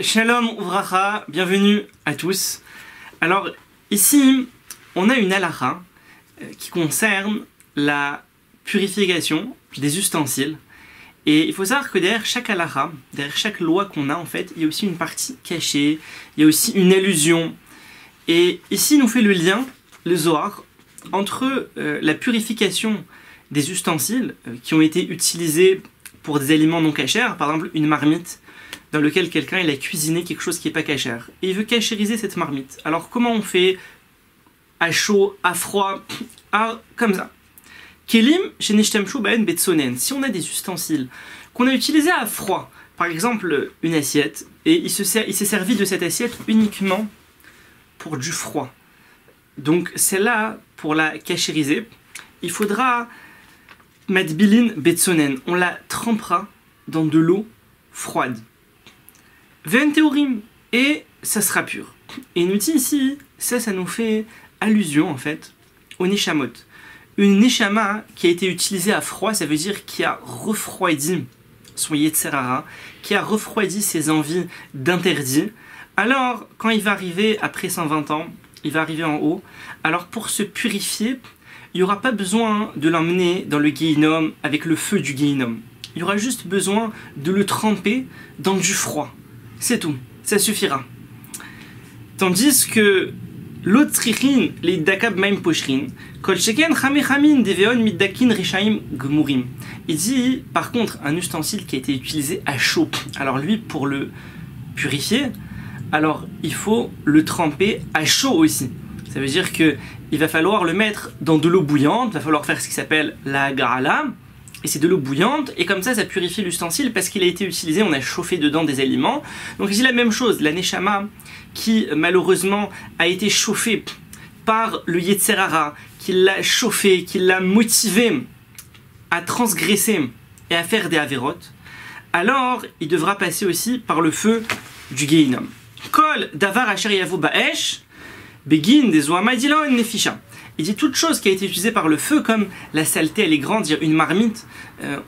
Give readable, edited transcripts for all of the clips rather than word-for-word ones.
Shalom Uvracha, bienvenue à tous. Alors, ici, on a une halakha qui concerne la purification des ustensiles. Et il faut savoir que derrière chaque halakha, derrière chaque loi qu'on a, en fait, il y a aussi une partie cachée, il y a aussi une allusion. Et ici, il nous fait le lien, le Zohar, entre la purification des ustensiles qui ont été utilisés pour des aliments non cachers, par exemple une marmite dans laquelle quelqu'un il a cuisiné quelque chose qui n'est pas cacher et il veut cachériser cette marmite. Alors comment on fait à chaud, à froid, comme ça? Kelim chez Nishtamshu Baen Betsonen. Si on a des ustensiles qu'on a utilisés à froid, par exemple une assiette, et il s'est servi de cette assiette uniquement pour du froid. Donc celle-là, pour la cachériser, il faudra Matbilin Betsonen. On la trempera dans de l'eau froide. Ve'en et ça sera pur. Et il nous dit ici, ça nous fait allusion en fait au Neshamot. Une Neshama qui a été utilisée à froid, ça veut dire qui a refroidi son Yetzer Hara, qui a refroidi ses envies d'interdit. Alors, quand il va arriver après 120 ans, il va arriver en haut, alors pour se purifier, il n'y aura pas besoin de l'emmener dans le Guéhinom avec le feu du Guéhinom. Il y aura juste besoin de le tremper dans du froid. C'est tout, ça suffira. Tandis que l'autre trichin, les dakab maim poshrin, kol sheken chamechamin deveon middakin rishaim gmurim. Il dit, par contre, un ustensile qui a été utilisé à chaud. Alors lui, pour le purifier, alors il faut le tremper à chaud aussi. Ça veut dire que il va falloir le mettre dans de l'eau bouillante, il va falloir faire ce qui s'appelle la garala. Et c'est de l'eau bouillante, et comme ça purifie l'ustensile parce qu'il a été utilisé, on a chauffé dedans des aliments. Donc ici la même chose, la Neshama qui malheureusement a été chauffée par le Yetzer Hara, qui l'a chauffé, qui l'a motivé à transgresser et à faire des averot, alors il devra passer aussi par le feu du Gehinom. Kol davar asher yavu ba'esh, begin des oamadilon nefisha. Il dit toute chose qui a été utilisée par le feu, comme la saleté, elle est grande, dire une marmite,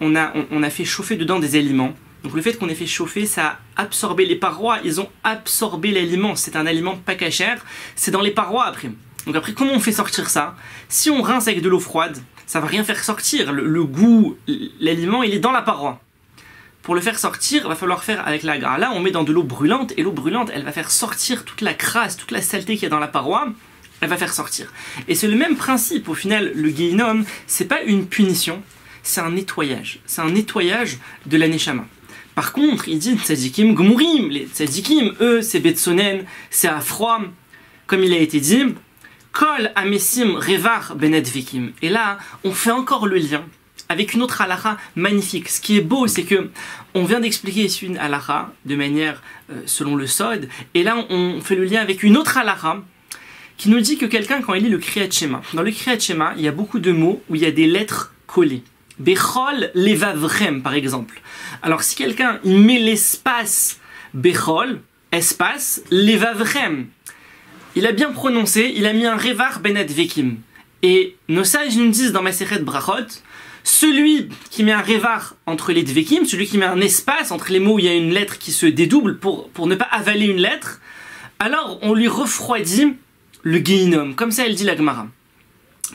on a fait chauffer dedans des aliments. Donc le fait qu'on ait fait chauffer, ça a absorbé les parois, ils ont absorbé l'aliment. C'est un aliment pas cachère, c'est dans les parois après. Donc après, comment on fait sortir ça? Si on rince avec de l'eau froide, ça va rien faire sortir. Le goût, l'aliment, il est dans la paroi. Pour le faire sortir, il va falloir faire avec la gra. Là, on met dans de l'eau brûlante, et l'eau brûlante, elle va faire sortir toute la crasse, toute la saleté qu'il y a dans la paroi. Elle va faire sortir. Et c'est le même principe, au final, le Guéhinom, c'est pas une punition, c'est un nettoyage. C'est un nettoyage de la Neshama. Par contre, il dit Tzadikim Gmurim, les Tzadikim, eux, c'est Betsonen, c'est à froid, comme il a été dit, Kol Amesim Revar Benedvikim. Et là, on fait encore le lien avec une autre halakha magnifique. Ce qui est beau, c'est que on vient d'expliquer ici une halakha de manière selon le Sod, et là, on fait le lien avec une autre halakha qui nous dit que quelqu'un, quand il lit le Kriyat Shema, dans le Kriyat Shema, il y a beaucoup de mots où il y a des lettres collées. Bechol levavrem, par exemple. Alors, si quelqu'un, il met l'espace Bechol, espace, levavrem, il a bien prononcé, il a mis un revar benadvekim. Et nos sages nous disent dans Masechet Brachot, celui qui met un revar entre les dvekim, celui qui met un espace entre les mots où il y a une lettre qui se dédouble pour ne pas avaler une lettre, alors on lui refroidit le Guéhinom, comme ça elle dit la Gemara.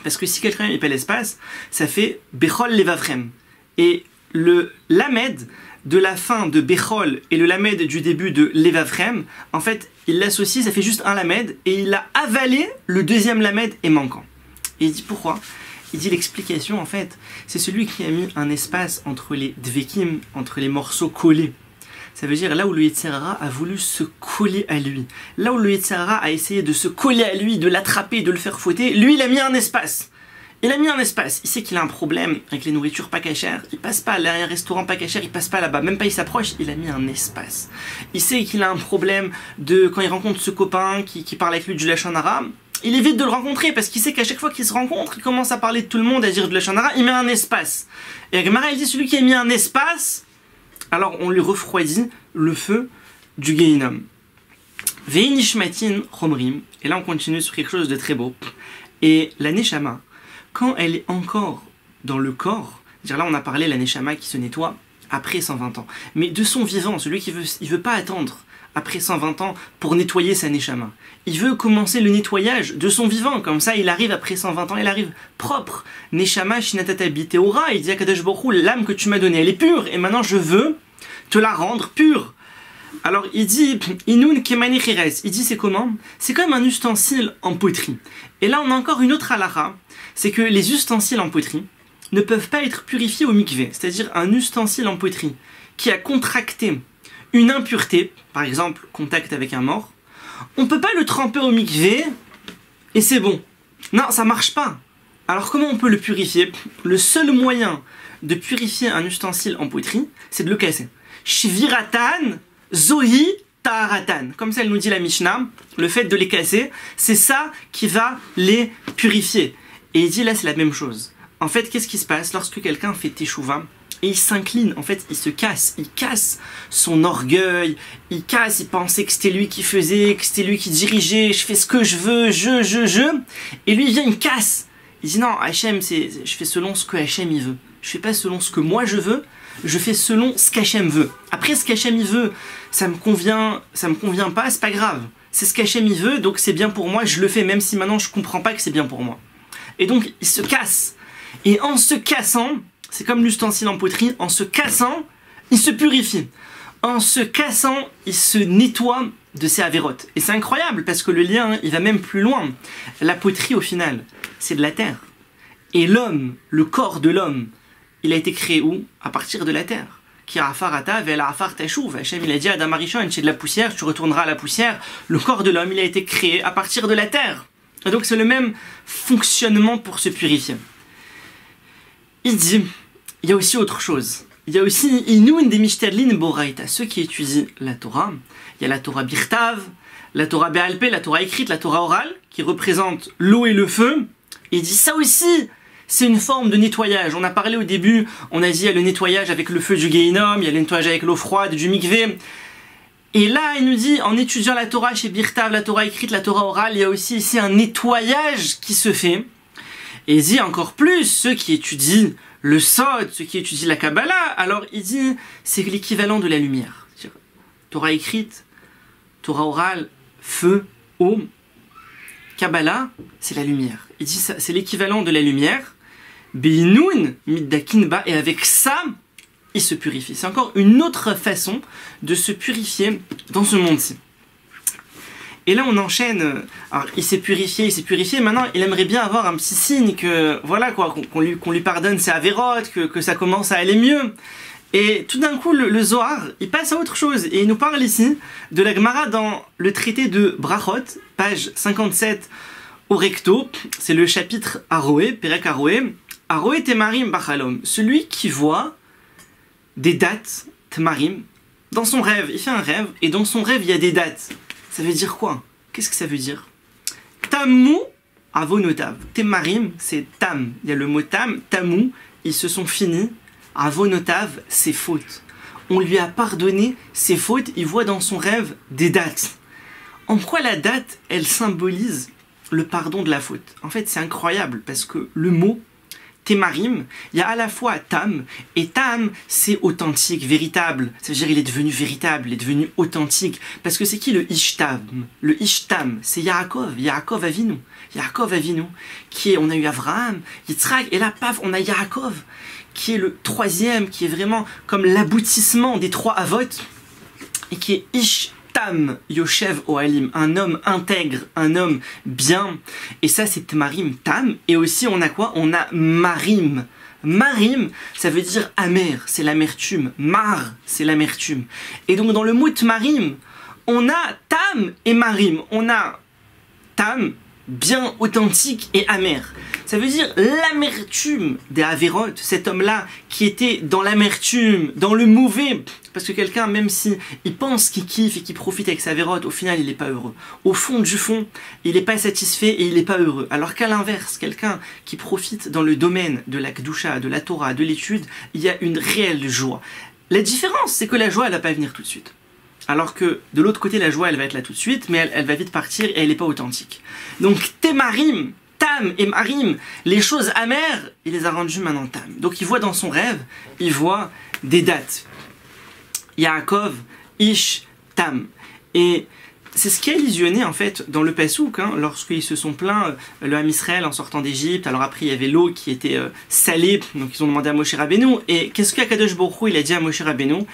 Parce que si quelqu'un n'est pas l'espace, ça fait Bechol Levavrem. Et le Lamed de la fin de Bechol et le Lamed du début de Levavrem, en fait, il l'associe, ça fait juste un Lamed, et il a avalé le deuxième Lamed est manquant. Et il dit pourquoi? Il dit l'explication, en fait, c'est celui qui a mis un espace entre les Dvekim, entre les morceaux collés. Ça veut dire là où le Yetzer Hara a voulu se coller à lui. Là où le Yetzer Hara a essayé de se coller à lui, de l'attraper, de le faire fouetter, lui il a mis un espace. Il a mis un espace. Il sait qu'il a un problème avec les nourritures pas cachères. Il passe pas à un restaurant pas cachère, il passe pas là-bas. Même pas il s'approche, il a mis un espace. Il sait qu'il a un problème de quand il rencontre ce copain qui parle avec lui du Lashon Hara. Il évite de le rencontrer parce qu'il sait qu'à chaque fois qu'il se rencontre, il commence à parler de tout le monde, à dire du Lashon Hara, il met un espace. Et Gemara il dit celui qui a mis un espace, alors on lui refroidit le feu du Guéhinom. Ve'in nishmatin chomrim. Et là on continue sur quelque chose de très beau. Et la Neshama, quand elle est encore dans le corps, là on a parlé la Neshama qui se nettoie après 120 ans, mais de son vivant, celui qui veut pas attendre après 120 ans pour nettoyer sa neshama. Il veut commencer le nettoyage de son vivant, comme ça il arrive après 120 ans, il arrive propre. Neshama shinatata bi teora, il dit à Kadosh Baruch Hu, l'âme que tu m'as donnée, elle est pure, et maintenant je veux te la rendre pure. Alors il dit, Inun kemani chires, il dit c'est comment? C'est comme un ustensile en poterie. Et là on a encore une autre halakha, c'est que les ustensiles en poterie ne peuvent pas être purifiés au mikvé, c'est-à-dire un ustensile en poterie qui a contracté une impureté, par exemple contact avec un mort, on ne peut pas le tremper au mikvé et c'est bon. Non, ça marche pas. Alors comment on peut le purifier? Le seul moyen de purifier un ustensile en poterie, c'est de le casser. Shviratan zohi taharatan. Comme ça elle nous dit la Mishnah, le fait de les casser, c'est ça qui va les purifier. Et il dit là c'est la même chose. En fait, qu'est-ce qui se passe lorsque quelqu'un fait teshuva et il s'incline, en fait, il se casse, il casse son orgueil, il pensait que c'était lui qui faisait, que c'était lui qui dirigeait, je fais ce que je veux, et lui il vient, il casse. Il dit non, Hachem, je fais selon ce que Hachem il veut. Je fais pas selon ce que moi je veux, je fais selon ce qu'Hachem veut. Après, ce qu'Hachem il veut, ça me convient pas, c'est pas grave. C'est ce qu'Hachem il veut, donc c'est bien pour moi, je le fais, même si maintenant je comprends pas que c'est bien pour moi. Et donc, il se casse. Et en se cassant, c'est comme l'ustensile en poterie, en se cassant, il se purifie. En se cassant, il se nettoie de ses avérotes. Et c'est incroyable parce que le lien, il va même plus loin. La poterie, au final, c'est de la terre. Et l'homme, le corps de l'homme, il a été créé où? À partir de la terre. Qui afarata vel afar tashuv. Hachem, il a dit à Adam Arishon, c'est de la poussière, tu retourneras à la poussière. Le corps de l'homme, il a été créé à partir de la terre. Et donc c'est le même fonctionnement pour se purifier. Il dit, il y a aussi autre chose. Il y a aussi Inun des Mishtadlin Boraita, ceux qui étudient la Torah. Il y a la Torah Birtav, la Torah Be'alpé, la Torah écrite, la Torah orale, qui représente l'eau et le feu. Et il dit ça aussi, c'est une forme de nettoyage. On a parlé au début, on a dit il y a le nettoyage avec le feu du Gehinom, il y a le nettoyage avec l'eau froide du mikvé. Et là, il nous dit, en étudiant la Torah chez Birtav, la Torah écrite, la Torah orale, il y a aussi ici un nettoyage qui se fait. Et il dit encore plus, ceux qui étudient le Sod, ceux qui étudient la Kabbalah, alors il dit, c'est l'équivalent de la lumière. Torah écrite, Torah orale, feu, eau. Kabbalah, c'est la lumière. Il dit, c'est l'équivalent de la lumière. Beinun, middakinba, et avec ça, il se purifie. C'est encore une autre façon de se purifier dans ce monde-ci. Et là, on enchaîne. Alors, il s'est purifié. Maintenant, il aimerait bien avoir un petit signe que, voilà quoi, qu'on lui pardonne ses avérotes, que ça commence à aller mieux. Et tout d'un coup, le Zohar, il passe à autre chose. Et il nous parle ici de la Gemara dans le traité de Brachot, page 57 au recto. C'est le chapitre Aroé, Perek Aroé. Aroé Temarim Bachalom. Celui qui voit des dates, Temarim, dans son rêve. Il fait un rêve, et dans son rêve, il y a des dates. Ça veut dire quoi? Qu'est-ce que ça veut dire? Tamu avonotav. Temarim, c'est tam. Il y a le mot tam, tamu, ils se sont finis. Avonotav, ses fautes. On lui a pardonné ses fautes, il voit dans son rêve des dates. En quoi la date, elle symbolise le pardon de la faute? En fait, c'est incroyable, parce que le mot Temarim, il y a à la fois Tam, et Tam, c'est authentique, véritable. Ça veut dire il est devenu véritable, il est devenu authentique. Parce que c'est qui le Ishtam? Le Ishtam, c'est Yaakov Avinu. Yaakov Avinu, on a eu Avraham, Yitzhak, et là, paf, on a Yaakov, qui est le troisième, qui est vraiment comme l'aboutissement des trois Avot, et qui est Ishtam Yoshev Ohalim, un homme intègre, un homme bien. Et ça, c'est Temarim, Tam. Et aussi, on a quoi? On a Marim. Marim, ça veut dire amer, c'est l'amertume. Mar, c'est l'amertume. Et donc, dans le mot Temarim, on a Tam et Marim. On a Tam, bien authentique et amer. Ça veut dire l'amertume des Averot, cet homme-là qui était dans l'amertume, dans le mauvais. Parce que quelqu'un, même si il pense qu'il kiffe et qu'il profite avec sa Averot, au final, il n'est pas heureux. Au fond du fond, il n'est pas satisfait et il n'est pas heureux. Alors qu'à l'inverse, quelqu'un qui profite dans le domaine de la Kedusha, de la Torah, de l'étude, il y a une réelle joie. La différence, c'est que la joie, elle ne va pas venir tout de suite. Alors que de l'autre côté, la joie, elle va être là tout de suite, mais elle va vite partir et elle n'est pas authentique. Donc, Temarim, Tam et Marim, les choses amères, il les a rendues maintenant Tam. Donc, il voit dans son rêve, il voit des dates. Yaakov, Ish, Tam. Et c'est ce qui est illusionné en fait dans le Passouk, hein, lorsqu'ils se sont plaints, le Ham Israël en sortant d'Égypte. Alors après il y avait l'eau qui était salée, donc ils ont demandé à Moshe Rabbeinu. Et qu'est-ce qu'Akadosh Baruch Hu il a dit à Moshe Rabbeinu?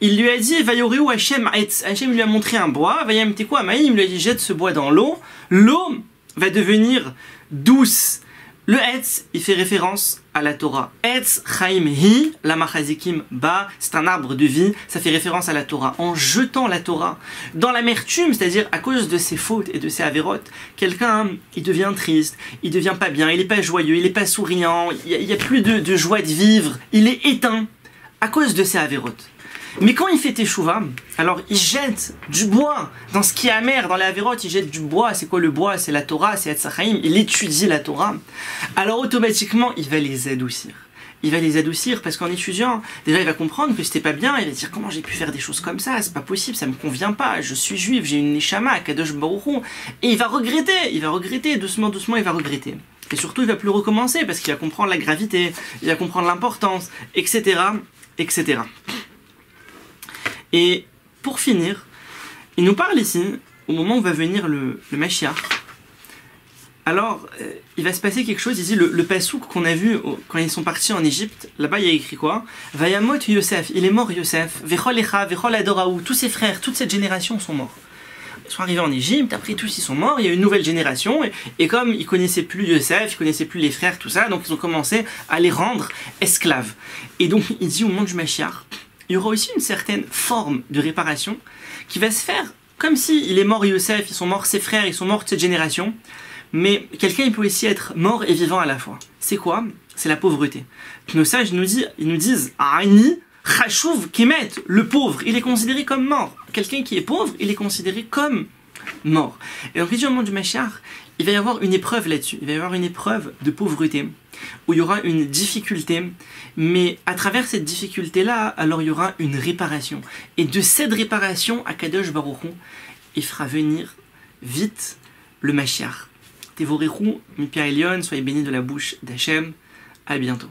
Il lui a dit Vayoreu Hashem Aetz. Hashem lui a montré un bois. Vayam Teku Amaim, il lui a dit jette ce bois dans l'eau. L'eau va devenir douce. Le Etz, il fait référence à la Torah. Etz Chaim Hi, Lama Chazikim Ba, c'est un arbre de vie, ça fait référence à la Torah. En jetant la Torah dans l'amertume, c'est-à-dire à cause de ses fautes et de ses avérotes, quelqu'un, il devient triste, il devient pas bien, il est pas joyeux, il est pas souriant, il y a plus de joie de vivre, il est éteint à cause de ses avérotes. Mais quand il fait teshuva, alors il jette du bois dans ce qui est amer, dans les avérotes, il jette du bois. C'est quoi le bois? C'est la Torah, c'est Etz Chaim, il étudie la Torah. Alors automatiquement, il va les adoucir. Il va les adoucir parce qu'en étudiant, déjà il va comprendre que c'était pas bien, il va dire comment j'ai pu faire des choses comme ça, c'est pas possible, ça me convient pas, je suis juif, j'ai une neshama, Kadosh Baruch Hu. Et il va regretter, doucement, il va regretter. Et surtout, il va plus recommencer parce qu'il va comprendre la gravité, il va comprendre l'importance, etc., etc. Et pour finir, il nous parle ici, au moment où va venir le Mashiach, alors il va se passer quelque chose, ici le Passouk qu'on a vu quand ils sont partis en Égypte, là-bas il y a écrit quoi? Vayamot Yosef, il est mort Yosef, Vechol Echa, Vechol Adoraou, tous ses frères, toute cette génération sont morts. Ils sont arrivés en Égypte, après tous ils sont morts, il y a une nouvelle génération, et comme ils connaissaient plus Yosef, ils connaissaient plus les frères, tout ça, donc ils ont commencé à les rendre esclaves. Et donc il dit au moment du Mashiach, il y aura aussi une certaine forme de réparation qui va se faire comme si il est mort Yosef, ils sont morts ses frères, ils sont morts de cette génération, mais quelqu'un il peut aussi être mort et vivant à la fois. C'est quoi? C'est la pauvreté. Nos sages nous disent Aini, Chashuv, Kemet, le pauvre, il est considéré comme mort. Quelqu'un qui est pauvre, il est considéré comme mort. Et donc, au moment du Mashiach, il va y avoir une épreuve là-dessus. Il va y avoir une épreuve de pauvreté, où il y aura une difficulté, mais à travers cette difficulté-là, alors il y aura une réparation. Et de cette réparation, Akadosh Baruch Hu, il fera venir vite le Mashiach. Tevorechou, Mipi Elion, soyez bénis de la bouche d'Hachem. À bientôt.